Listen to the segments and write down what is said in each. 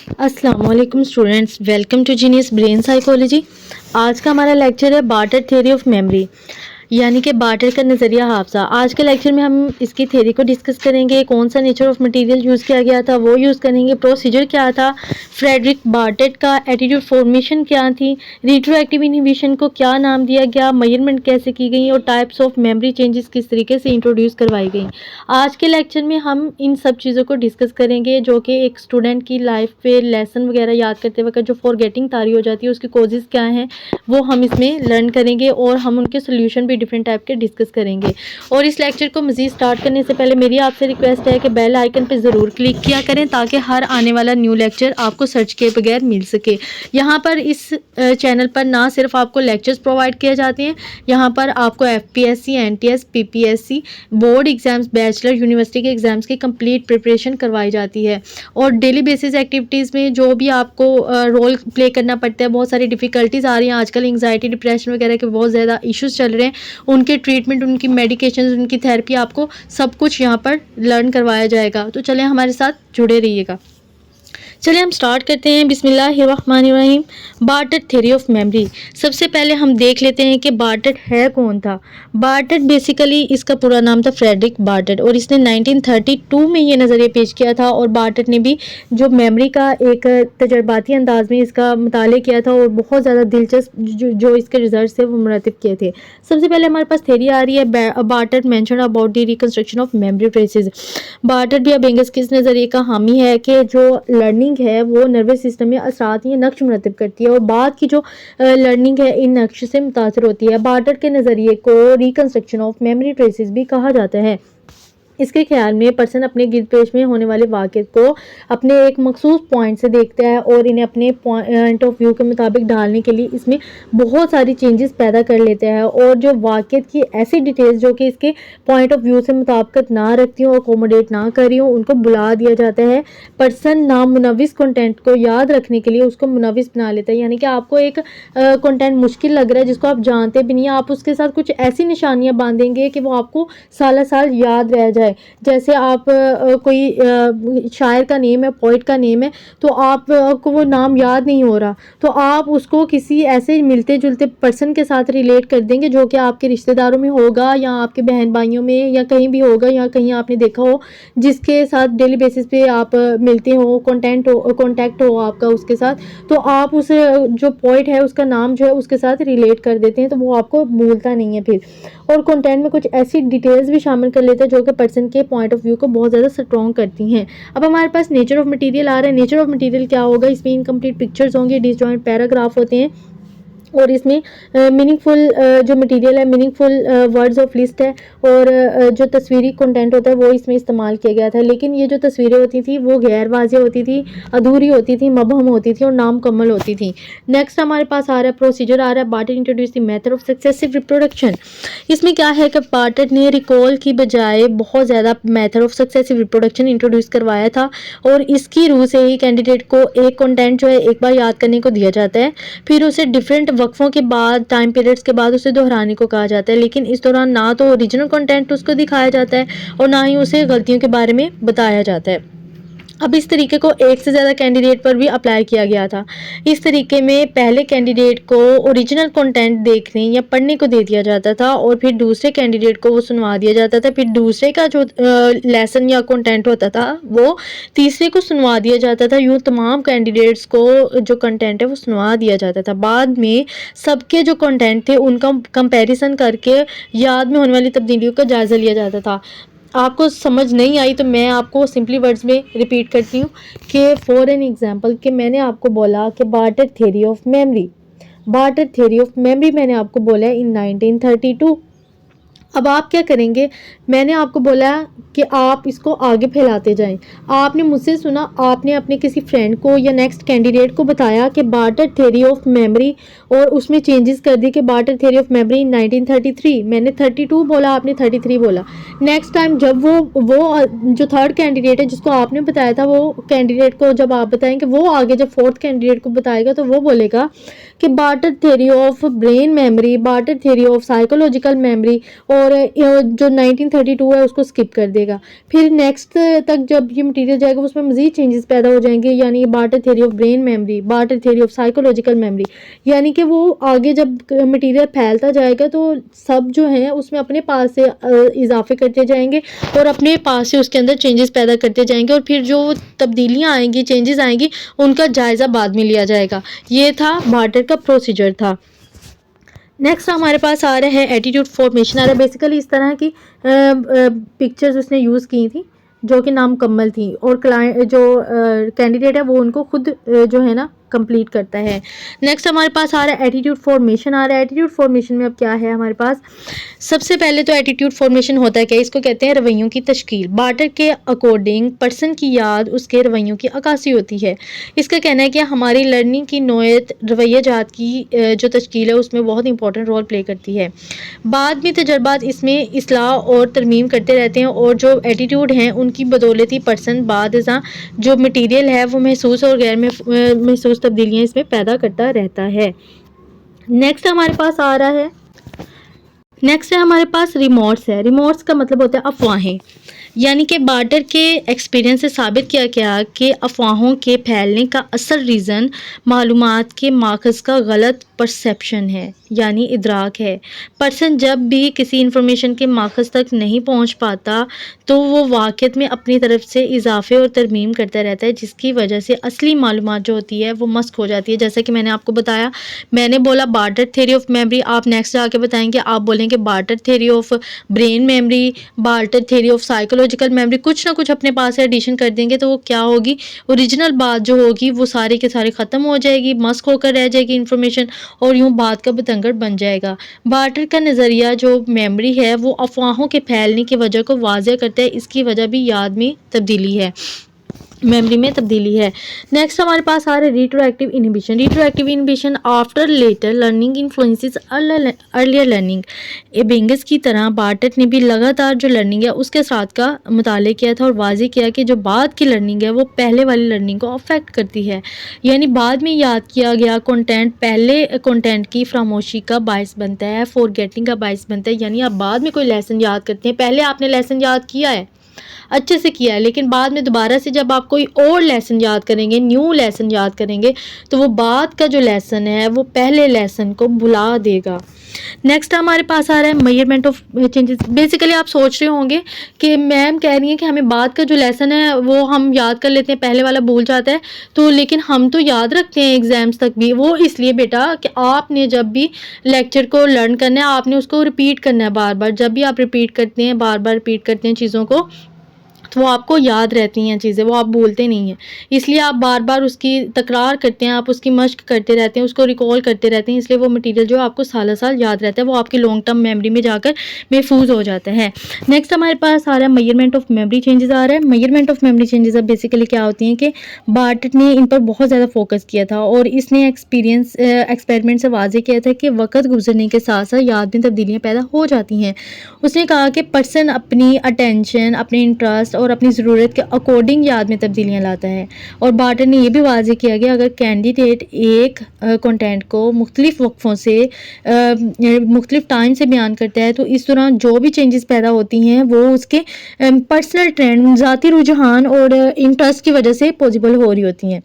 अस्सलाम वालेकुम students, welcome to genius brain psychology. आज का हमारा लेक्चर है बार्टर थ्योरी ऑफ मेमोरी, यानी कि बार्टर का नज़रिया हाफजा। आज के लेक्चर में हम इसकी थ्योरी को डिस्कस करेंगे। कौन सा नेचर ऑफ मटेरियल यूज़ किया गया था वो यूज़ करेंगे, प्रोसीजर क्या था, फ्रेडरिक बार्टर का एटीट्यूड फॉर्मेशन क्या थी, रिट्रोएक्टिव इनहिबिशन को क्या नाम दिया गया, मेजरमेंट कैसे की गई और टाइप्स ऑफ मेमोरी चेंजेस किस तरीके से इंट्रोड्यूस करवाई गई। आज के लेक्चर में हम इन सब चीज़ों को डिस्कस करेंगे जो कि एक स्टूडेंट की लाइफ पे लेसन वगैरह याद करते वक्त जो फॉरगेटिंग तारी हो जाती है उसकी कॉजेज़ क्या हैं वो हम इसमें लर्न करेंगे और हम उनके सोल्यूशन भी डिफरेंट टाइप के डिस्कस करेंगे। और इस लेक्चर को मज़ीद स्टार्ट करने से पहले मेरी आपसे रिक्वेस्ट है कि बेल आइकन पे ज़रूर क्लिक किया करें ताकि हर आने वाला न्यू लेक्चर आपको सर्च के बगैर मिल सके। यहाँ पर इस चैनल पर ना सिर्फ आपको लेक्चर्स प्रोवाइड किए जाते हैं, यहाँ पर आपको FPSC, NTS, PPSC, board exams, bachelor, university के एग्ज़ाम्स की कंप्लीट प्रिपरेशन करवाई जाती है। और डेली बेसिस एक्टिविटीज़ में जो भी आपको रोल प्ले करना पड़ता है, बहुत सारी डिफ़िकल्टीज़ आ रही हैं आजकल, एंग्जाइटी, डिप्रेशन वगैरह के बहुत ज़्यादा इश्यूज़ चल रहे हैं, उनके ट्रीटमेंट, उनकी मेडिकेशंस, उनकी थेरेपी, आपको सब कुछ यहाँ पर लर्न करवाया जाएगा। तो चलें हमारे साथ जुड़े रहिएगा। चलिए हम स्टार्ट करते हैं। बिस्मिल्लाहिर्रहमानिर्रहीम। Barter theory of memory. सबसे पहले हम देख लेते हैं कि बार्टर है कौन था। बार्टर बेसिकली इसका पूरा नाम था फ्रेडरिक बार्टर और इसने 1932 में ये नज़रिया पेश किया था। और बार्टर ने भी जो मेमोरी का एक तजर्बाती अंदाज में इसका मुताले किया था और बहुत ज़्यादा दिलचस्प जो इसके रिजल्ट थे वो मुरतब किए थे। सबसे पहले हमारे पास थ्योरी आ रही है barter mention about the reconstruction of memory traces. Barter भी अब एंगस किस नज़रिए का हामी है कि जो लर्निंग है वो नर्वस सिस्टम में असरात या नक्श मुरतब करती है और बाद की जो लर्निंग है इन नक्श से मुतासर होती है। बार्टर के नज़रिए को रिकंस्ट्रक्शन ऑफ मेमोरी ट्रेसेस भी कहा जाता है। इसके ख्याल में पर्सन अपने गिरद पेश में होने वाले वाक़े को अपने एक मखसूस पॉइंट से देखता है और इन्हें अपने पॉइंट ऑफ व्यू के मुताबिक ढालने के लिए इसमें बहुत सारी चेंजेस पैदा कर लेता है। और जो वाक़े की ऐसी डिटेल्स जो कि इसके पॉइंट ऑफ व्यू से मुताबिकत ना रखती हूँ, अकोमोडेट ना करी हूँ, उनको बुला दिया जाता है। पर्सन नामुनव्विस कंटेंट को याद रखने के लिए उसको मुनव्विस बना लेता है, यानी कि आपको एक कंटेंट मुश्किल लग रहा है जिसको आप जानते भी नहीं, आप उसके साथ कुछ ऐसी निशानियाँ बांधेंगे कि वो आपको साल साल याद रह जाए। जैसे आप कोई शायर का नेम है, पोइट का नेम है, तो आपको वो नाम याद नहीं हो रहा, तो आप उसको किसी ऐसे मिलते जुलते पर्सन के साथ रिलेट कर देंगे जो कि आपके रिश्तेदारों में होगा या आपके बहन भाइयों में या कहीं भी होगा या कहीं आपने देखा हो, जिसके साथ डेली बेसिस पे आप मिलते हो, कॉन्टैक्ट हो आपका उसके साथ, तो आप उस जो पोइट है उसका नाम जो है उसके साथ रिलेट कर देते हैं, तो वो आपको भूलता नहीं है फिर। और कंटेंट में कुछ ऐसी डिटेल्स भी शामिल कर लेते हैं जो कि पर्सन के पॉइंट ऑफ व्यू को बहुत ज़्यादा स्ट्रॉन्ग करती हैं। अब हमारे पास नेचर ऑफ मटेरियल आ रहा है। नेचर ऑफ मटेरियल क्या होगा, इसमें इनकम्प्लीट पिक्चर्स होंगे, डिसजॉइंट पैराग्राफ होते हैं और इसमें मीनिंगफुल जो मटेरियल है, मीनिंगफुल वर्ड्स ऑफ लिस्ट है और जो तस्वीरी कंटेंट होता है वो इसमें इस्तेमाल किया गया था। लेकिन ये जो तस्वीरें होती थी वो गैर वाज़ेह होती थी, अधूरी होती थी, मबहम होती थी और नामुकम्मल होती थी। नेक्स्ट हमारे पास आ रहा है प्रोसीजर आ रहा है barter introduce the method of successive reproduction. इसमें क्या है कि बार्टर ने रिकॉल की बजाय बहुत ज़्यादा method of successive reproduction introduce करवाया था और इसकी रूह से ही कैंडिडेट को एक कंटेंट जो है एक बार याद करने को दिया जाता है, फिर उसे डिफरेंट वक्फों के बाद, टाइम पीरियड्स के बाद उसे दोहराने को कहा जाता है। लेकिन इस दौरान ना तो ओरिजिनल कंटेंट उसको दिखाया जाता है और ना ही उसे गलतियों के बारे में बताया जाता है। अब इस तरीके को एक से ज़्यादा कैंडिडेट पर भी अप्लाई किया गया था। इस तरीके में पहले कैंडिडेट को ओरिजिनल कंटेंट देखने या पढ़ने को दे दिया जाता था और फिर दूसरे कैंडिडेट को वो सुनवा दिया जाता था। फिर दूसरे का जो लेसन या कंटेंट होता था वो तीसरे को सुनवा दिया जाता था। यूँ तमाम कैंडिडेट्स को जो कंटेंट है वो सुनवा दिया जाता था। बाद में सबके जो कंटेंट थे उनका कंपैरिजन करके याद में होने वाली तब्दीलियों का जायज़ा लिया जाता था। आपको समझ नहीं आई तो मैं आपको सिंपली वर्ड्स में रिपीट करती हूँ कि फॉर एन एग्जांपल कि मैंने आपको बोला कि barter theory of memory, barter theory of memory मैंने आपको बोला है इन 1932। अब आप क्या करेंगे, मैंने आपको बोला कि आप इसको आगे फैलाते जाएं। आपने मुझसे सुना, आपने अपने किसी फ्रेंड को या नेक्स्ट कैंडिडेट को बताया कि बार्टर थ्योरी ऑफ मेमोरी और उसमें चेंजेस कर दी कि बार्टर थ्योरी ऑफ मेमोरी 1933। मैंने 32 बोला, आपने 33 बोला। नेक्स्ट टाइम जब वो जो थर्ड कैंडिडेट है जिसको आपने बताया था, वो कैंडिडेट को जब आप बताएंगे, वो आगे जब फोर्थ कैंडिडेट को बताएगा तो वो बोलेगा कि barter theory of brain memory, barter theory of psychological memory और और जो 1932 है उसको स्किप कर देगा। फिर नेक्स्ट तक जब ये मटेरियल जाएगा उसमें मज़ीद चेंजेस पैदा हो जाएंगे, यानी barter theory of brain memory, barter theory of psychological memory, यानी कि वो आगे जब मटेरियल फैलता जाएगा तो सब जो है उसमें अपने पास से इजाफे करते जाएंगे और अपने पास से उसके अंदर चेंजेस पैदा करते जाएंगे, और फिर जो तब्दीलियाँ आएंगी, चेंजेस आएंगी, उनका जायज़ा बाद में लिया जाएगा। ये था बार्टर का प्रोसीजर था। नेक्स्ट हमारे पास आ रहा है एटीट्यूड फॉर्मेशन आ रहा है। बेसिकली इस तरह की पिक्चर्स उसने यूज़ की थी जो कि नामुकम्मल थी, और क्लाइंट जो कैंडिडेट है वो उनको खुद जो है ना कंप्लीट करता है। नेक्स्ट हमारे पास आ रहा है एटीट्यूड फॉर्मेशन आ रहा है। एटीट्यूड फॉर्मेशन में अब क्या है हमारे पास, सबसे पहले तो एटीट्यूड फॉर्मेशन होता है क्या, इसको कहते हैं रवैयों की तश्कील। बार्टर के अकॉर्डिंग पर्सन की याद उसके रवैयों की अक्कासी होती है। इसका कहना है कि हमारी लर्निंग की नोयत रवैया जात की जो तश्कील है उसमें बहुत इंपॉर्टेंट रोल प्ले करती है। बाद में तजर्बात इसमें इस्लाह और तरमीम करते रहते हैं, और जो एटीट्यूड हैं उनकी बदौलत ही पर्सन बाद जो मटीरियल है वो महसूस और गैर महसूस तब्दीलियाँ इसमें पैदा करता रहता है। नेक्स्ट हमारे पास आ रहा है, नेक्स्ट है हमारे पास रिमोर्स है। रिमोर्स का मतलब होता है अफवाहें, यानी कि बार्टर के एक्सपीरियंस से साबित किया गया कि अफवाहों के फैलने का असल रीज़न मालूमात के माखज़ का गलत परसेप्शन है, यानी इदराक है। पर्सन जब भी किसी इंफॉर्मेशन के माखज़ तक नहीं पहुंच पाता तो वो वाक़ियत में अपनी तरफ से इजाफे और तरमीम करता रहता है, जिसकी वजह से असली मालूमात जो होती है वो मस्क हो जाती है। जैसा कि मैंने आपको बताया, मैंने बोला बार्टर थ्योरी ऑफ मेमोरी, आप नेक्स्ट जाके बताएंगे, आप बोलेंगे barter theory of brain memory, barter theory of psychological memory, कुछ ना कुछ अपने पास से एडिशन कर देंगे तो वो क्या होगी, ओरिजिनल बात जो होगी वो सारी के सारी ख़त्म हो जाएगी, मस्क होकर रह जाएगी इंफॉर्मेशन, और यूँ बात का बतंगड़ बन जाएगा। बार्टर का नज़रिया जो मेमोरी है वो अफवाहों के फैलने की वजह को वाज़ह करता है, इसकी वजह भी याद में तब्दीली है, मेमोरी में तब्दीली है। नेक्स्ट हमारे पास आ रहा है retroactive inhibition. Retroactive inhibition after later learning influences earlier learning. Ebbinghaus की तरह बार्टर ने भी लगातार जो लर्निंग है उसके साथ का मुताले किया था और वाज़ेह किया कि जो बाद की लर्निंग है वो पहले वाली लर्निंग को अफेक्ट करती है, यानी बाद में याद किया गया कंटेंट पहले कंटेंट की फरामोशी का बायस बनता है, फॉरगेटिंग का बायस बनता है। यानी आप बाद में कोई लेसन याद करते हैं, पहले आपने लेसन याद किया है, अच्छे से किया है, लेकिन बाद में दोबारा से जब आप कोई और लेसन याद करेंगे, न्यू लेसन याद करेंगे, तो वो बाद का जो लेसन है वो पहले लेसन को भुला देगा। नेक्स्ट हमारे पास आ रहा है मेजरमेंट ऑफ चेंजेस। बेसिकली आप सोच रहे होंगे कि मैम कह रही हैं कि हमें बाद का जो लेसन है वो हम याद कर लेते हैं, पहले वाला भूल जाता है, तो लेकिन हम तो याद रखते हैं एग्जाम्स तक भी। वो इसलिए बेटा कि आपने जब भी लेक्चर को लर्न करना है आपने उसको रिपीट करना है बार बार। जब भी आप रिपीट करते हैं, बार बार रिपीट करते हैं चीज़ों को, तो वो आपको याद रहती हैं चीज़ें, वो आप भूलते नहीं हैं। इसलिए आप बार बार उसकी तकरार करते हैं, आप उसकी मश्क करते रहते हैं, उसको रिकॉल करते रहते हैं, इसलिए वो मटेरियल जो आपको साल साल याद रहता है, वो आपकी लॉन्ग टर्म मेमोरी में जाकर महफूज हो जाता है। नेक्स्ट हमारे पास आ रहा है मेजरमेंट ऑफ मेमोरी चेंजेस आ रहा है। मेजरमेंट ऑफ मेमोरी चेंजेस अब बेसिकली क्या होती हैं कि बार्टर ने इन पर बहुत ज़्यादा फोकस किया था और इसने एक्सपेरिमेंट से वाज़ेह किया था कि वक्त गुजरने के साथ साथ याद में तब्दीलियाँ पैदा हो जाती हैं। उसने कहा कि पर्सन अपनी अटेंशन, अपने इंटरेस्ट और अपनी ज़रूरत के अकॉर्डिंग याद में तब्दीलियाँ लाता है। और बार्टर ने यह भी वाज़ेह किया कि अगर कैंडिडेट एक कंटेंट को मुख्तलिफ वक्फ़ों से मुख्तलिफ टाइम से बयान करता है तो इस दौरान जो भी चेंजेस पैदा होती हैं वो उसके पर्सनल ट्रेंड, ज़ाती रुझान और इंटरेस्ट की वजह से पॉसिबल हो रही होती हैं।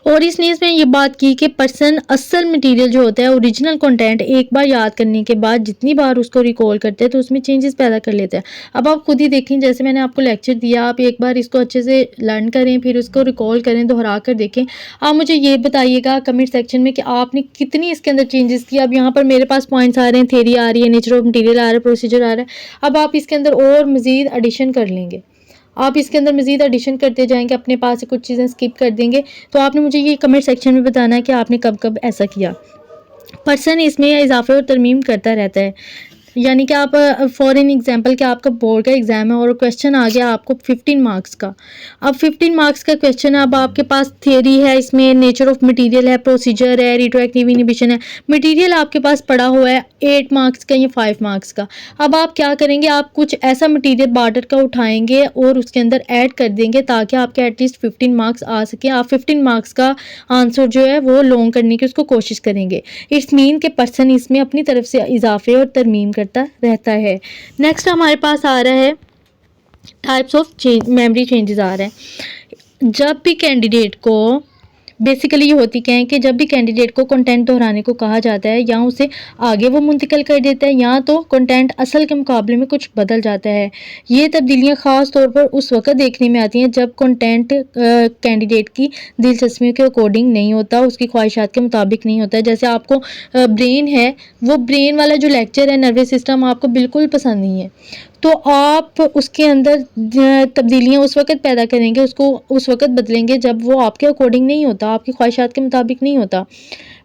और इसने इसमें ये बात की कि पर्सन असल मटेरियल जो होता है, ओरिजिनल कंटेंट, एक बार याद करने के बाद जितनी बार उसको रिकॉल करते हैं तो उसमें चेंजेस पैदा कर लेते हैं। अब आप खुद ही देखें, जैसे मैंने आपको लेक्चर दिया, आप एक बार इसको अच्छे से लर्न करें, फिर उसको रिकॉल करें, दोहरा कर देखें। आप मुझे ये बताइएगा कमेंट सेक्शन में कि आपने कितनी इसके अंदर चेंजेस किया। अब यहाँ पर मेरे पास पॉइंट्स आ रहे हैं, थ्योरी आ रही है, नेचर ऑफ मटीरियल आ रहा है, प्रोसीजर आ रहा है। अब आप इसके अंदर और मज़ीद एडिशन कर लेंगे, आप इसके अंदर मज़ीद एडिशन करते जाएंगे, अपने पास से कुछ चीज़ें स्किप कर देंगे। तो आपने मुझे ये कमेंट सेक्शन में बताना है कि आपने कब कब ऐसा किया। पर्सन इसमें इजाफे और तरमीम करता रहता है, यानी कि आप फॉर एन एग्जांपल कि आपका बोर्ड का एग्ज़ाम है और क्वेश्चन आ गया आपको 15 मार्क्स का। अब 15 मार्क्स का क्वेश्चन है, अब आपके पास थियरी है, इसमें नेचर ऑफ मटेरियल है, प्रोसीजर है, रिट्रोएक्टिव इनहिबिशन है। मटेरियल आपके पास पड़ा हुआ है 8 मार्क्स का या 5 मार्क्स का। अब आप क्या करेंगे, आप कुछ ऐसा मटेरियल बार्टर का उठाएंगे और उसके अंदर ऐड कर देंगे ताकि आपके एटलीस्ट 15 मार्क्स आ सके। आप 15 मार्क्स का आंसर जो है वो लॉन्ग करने की उसको कोशिश करेंगे। इट्स मीन के पर्सन इसमें अपनी तरफ से इजाफे और तरमीम करता रहता है। नेक्स्ट हमारे पास आ रहा है टाइप्स ऑफ मेमोरी चेंजेस आ रहे हैं। जब भी कैंडिडेट को बेसिकली ये होती क्या है कि जब भी कैंडिडेट को कंटेंट दोहराने को कहा जाता है या उसे आगे वो मुंतकिल कर देता है या तो कंटेंट असल के मुकाबले में कुछ बदल जाता है। ये तब्दीलियाँ ख़ास तौर पर उस वक़्त देखने में आती हैं जब कंटेंट कैंडिडेट की दिलचस्पियों के अकॉर्डिंग नहीं होता, उसकी ख्वाहिशात के मुताबिक नहीं होता है। जैसे आपको ब्रेन है, वो ब्रेन वाला जो लेक्चर है नर्वस सिस्टम आपको बिल्कुल पसंद नहीं है, तो आप उसके अंदर तब्दीलियाँ उस वक़्त पैदा करेंगे, उसको उस वक़्त बदलेंगे जब वो आपके अकॉर्डिंग नहीं होता, आपकी ख्वाहिशात के मुताबिक नहीं होता।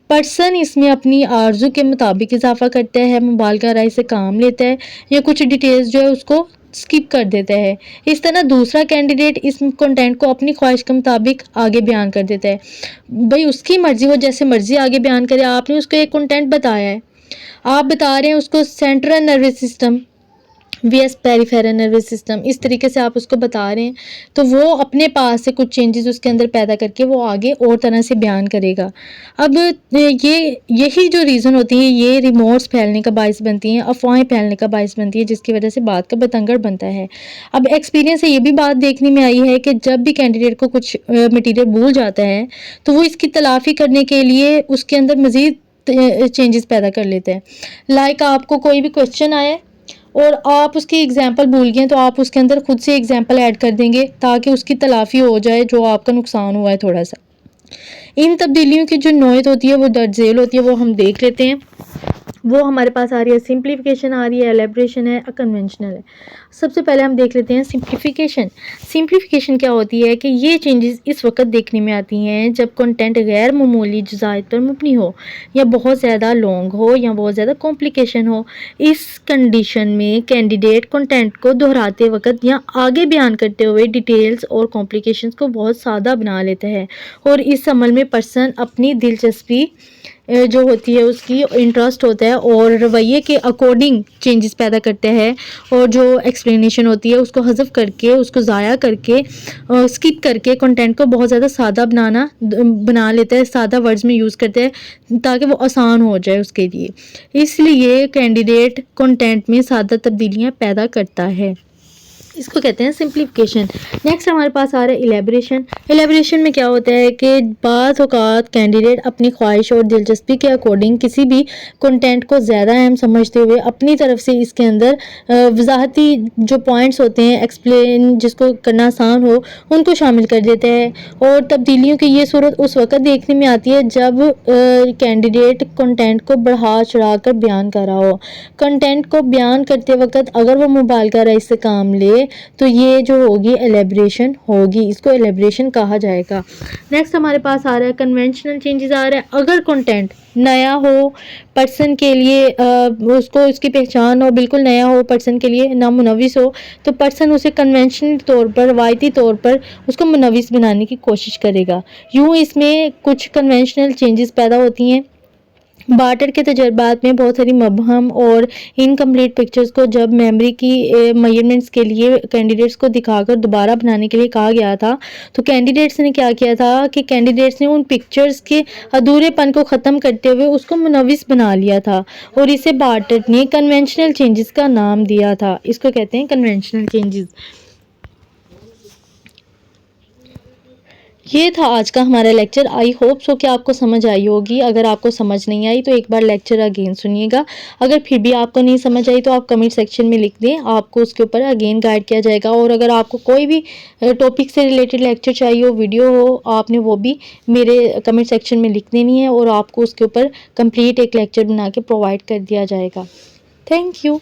पर्सन इसमें अपनी आरज़ू के मुताबिक इजाफ़ा करता है, मुबालगा राय से काम लेता है या कुछ डिटेल्स जो है उसको स्किप कर देता है। इस तरह दूसरा कैंडिडेट इस कंटेंट को अपनी ख्वाहिश के मुताबिक आगे बयान कर देता है। भई उसकी मर्ज़ी, वो जैसे मर्ज़ी आगे बयान करे, आपने उसको एक कंटेंट बताया है, आप बता रहे हैं उसको central nervous system vs peripheral nervous system, इस तरीके से आप उसको बता रहे हैं, तो वो अपने पास से कुछ चेंजेस उसके अंदर पैदा करके वो आगे और तरह से बयान करेगा। अब यही जो रीज़न होती है, ये रिमोर्स फैलने का बायस बनती हैं, अफवाहें फैलने का बायस बनती है, जिसकी वजह से बात का बतंगड़ बनता है। अब एक्सपीरियंस से ये भी बात देखने में आई है कि जब भी कैंडिडेट को कुछ मटीरियल भूल जाता है तो वो इसकी तलाफ़ी करने के लिए उसके अंदर मज़ीद चेंजेस पैदा कर लेते हैं। लाइक आपको कोई भी क्वेश्चन आया और आप उसकी एग्जांपल भूल गए, तो आप उसके अंदर खुद से एग्जांपल ऐड कर देंगे ताकि उसकी तलाफ़ी हो जाए जो आपका नुकसान हुआ है थोड़ा सा। इन तब्दीलियों की जो नौयत होती है वो दर्ज झेल होती है, वो हम देख लेते हैं। वो हमारे पास आ रही है सिंप्लीफिकेशन, आ रही है एलेब्रेशन है, कन्वेंशनल है। सबसे पहले हम देख लेते हैं सिंप्लीफिकेशन। सिंप्लीफिकेशन क्या होती है कि ये चेंजेस इस वक्त देखने में आती हैं जब कंटेंट गैर मामूली जज़ायद पर मबनी हो या बहुत ज़्यादा लॉन्ग हो या बहुत ज़्यादा कॉम्प्लिकेशन हो। इस कंडीशन में कैंडिडेट कंटेंट को दोहराते वक्त या आगे बयान करते हुए डिटेल्स और कॉम्प्लिकेशंस को बहुत सादा बना लेता है और इस अमल में पर्सन अपनी दिलचस्पी जो होती है, उसकी इंटरेस्ट होता है और रवैये के अकॉर्डिंग चेंजेस पैदा करते हैं और जो एक्सप्लेनेशन होती है उसको हज़फ करके, उसको ज़ाया करके, स्किप करके कंटेंट को बहुत ज़्यादा सादा बना लेता है, सादा वर्ड्स में यूज़ करते हैं ताकि वो आसान हो जाए उसके लिए। इसलिए कैंडिडेट कंटेंट में सादा तब्दीलियाँ पैदा करता है, इसको कहते हैं सिंप्लीफिकेशन। नेक्स्ट हमारे पास आ रहा है इलेबरेशन। इलेबरेशन में क्या होता है कि बाज़ औक़ात कैंडिडेट अपनी ख्वाहिश और दिलचस्पी के अकॉर्डिंग किसी भी कंटेंट को ज़्यादा अहम समझते हुए अपनी तरफ से इसके अंदर वजाहती जो पॉइंट्स होते हैं, एक्सप्लेन जिसको करना आसान हो, उनको शामिल कर देते हैं। और तब्दीलियों की ये सूरत उस वक़्त देखने में आती है जब कैंडिडेट कंटेंट को बढ़ा चढ़ा कर बयान कर रहा हो। कंटेंट को बयान करते वक्त अगर वो मुबालगा राय से काम ले तो ये जो होगी एलेब्रेशन होगी, इसको एलेब्रेशन कहा जाएगा। नेक्स्ट हमारे पास आ रहा है कन्वेंशनल चेंजेस आ रहा है। अगर कंटेंट नया हो पर्सन के लिए, उसको उसकी पहचान हो, बिल्कुल नया हो पर्सन के लिए, ना मुनव्विस हो, तो पर्सन उसे कन्वेंशनल तौर पर, रवायती तौर पर उसको मुनव्विस बनाने की कोशिश करेगा। यूँ इसमें कुछ कन्वेंशनल चेंजेस पैदा होती हैं। बार्टर के तजर्बात में बहुत सारी मबहम और इनकम्प्लीट पिक्चर्स को जब मेमोरी की मेजरमेंट्स के लिए कैंडिडेट्स को दिखाकर दोबारा बनाने के लिए कहा गया था, तो कैंडिडेट्स ने क्या किया था कि कैंडिडेट्स ने उन पिक्चर्स के अधूरेपन को ख़त्म करते हुए उसको मुनव्विस बना लिया था और इसे बार्टर ने कन्वेंशनल चेंजेस का नाम दिया था। इसको कहते हैं कन्वेंशनल चेंजेस। ये था आज का हमारा लेक्चर। आई होप सो कि आपको समझ आई होगी। अगर आपको समझ नहीं आई तो एक बार लेक्चर अगेन सुनिएगा। अगर फिर भी आपको नहीं समझ आई तो आप कमेंट सेक्शन में लिख दें, आपको उसके ऊपर अगेन गाइड किया जाएगा। और अगर आपको कोई भी टॉपिक से रिलेटेड लेक्चर चाहिए हो, वीडियो हो, आपने वो भी मेरे कमेंट सेक्शन में लिख देनी है और आपको उसके ऊपर कंप्लीट एक लेक्चर बना के प्रोवाइड कर दिया जाएगा। Thank you.